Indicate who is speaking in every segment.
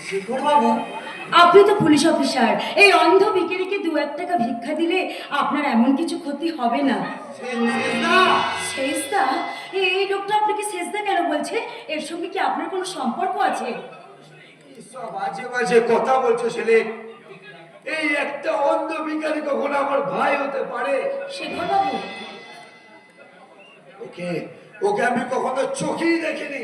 Speaker 1: শেখর বাবু,
Speaker 2: আপনি তো police officer, এই অন্ধ ভিখারিকে 2-1 টাকা ভিক্ষা দিলে আপনার এমন কিছু ক্ষতি হবে না। সেজদা? এই লোকটা আপনাকে সেজদা কেন বলছে? এর সঙ্গে কি আপনার কোনো সম্পর্ক আছে?
Speaker 1: সব বাজে বাজে কথা বলছো ছেলে। এই একটা অন্ধ ভিখারি কখনো আমার ভাই হতে পারে?
Speaker 2: শেখর বাবু,
Speaker 1: ওকে ওকে আমি কখনো চোখেই দেখিনি।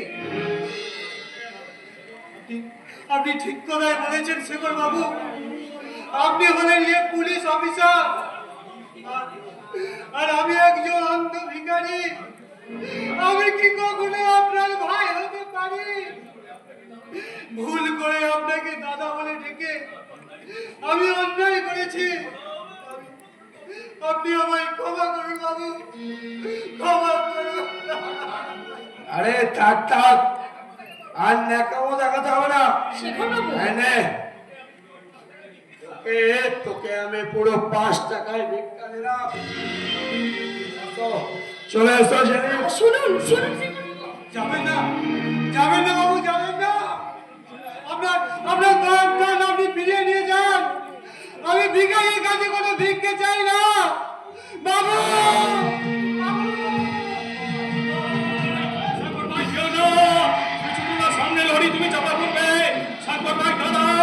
Speaker 3: আপনি ঠিক কথাই বলেছেন শেখর বাবু। আপনি হলেন ইয়ে পুলিশ অফিসার, আর আমি একজন অন্ধ ভিখারি। আমি কি কখনো আপনার ভাই হতে পারি? ভুল করে আপনাকে দাদা বলে ডেকে আমি অন্যায় করেছি। আপনি আমায় ক্ষমা করুন বাবু, ক্ষমা করুন।
Speaker 1: আরে থাক থাক, আর ন্যাকামো দেখাতে হবে না।
Speaker 2: শেখর বাবু,
Speaker 1: তোকে আমি পুরো 5 টাকায় ভিক্ষা দিলাম। চলে এসো ছেলে।
Speaker 2: শুনুন শুনুন শেখর বাবু।
Speaker 3: যাবেন না, যাবেন না বাবু, যাবেন না। আপনার আপনার দান আপনি ফিরিয়ে নিয়ে যান। আমি ভিখারির কাছে কোনো ভিক্ষে চাই না বাবু।
Speaker 4: সামনে লড়ি, তুমি চাপা করবে। সাগর ভাই দাঁড়াও।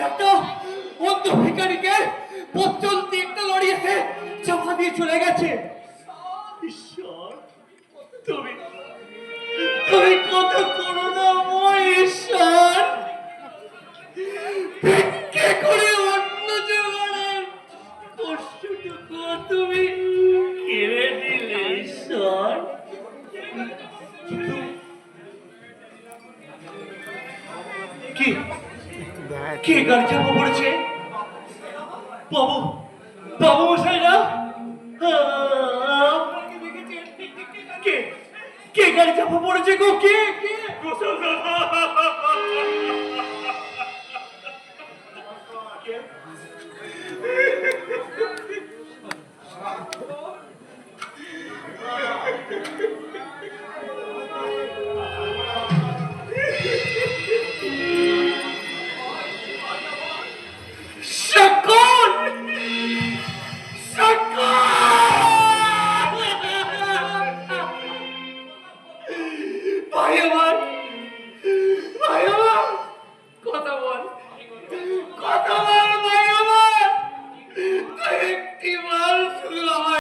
Speaker 3: একটা অন্ধ ভিখারিকে পথচলতি একটা লরি এসে চাপা দিয়ে চলে গেছে। ঈশ্বর, তুমি তুমি কত করুণাময় ঈশ্বর। ভিক্ষে করে অন্ন জোগাড়ের কষ্টটুকু তুমি কেড়ে নিলে ঈশ্বর। কি কে গাড়ি চাপা পড়েছে? বাবু, বাবু মশাইরা আপনাকে দেখেছেন? কে কে গাড়ি চাপা পড়েছে গো? কে কে?
Speaker 4: গোসল দাদা।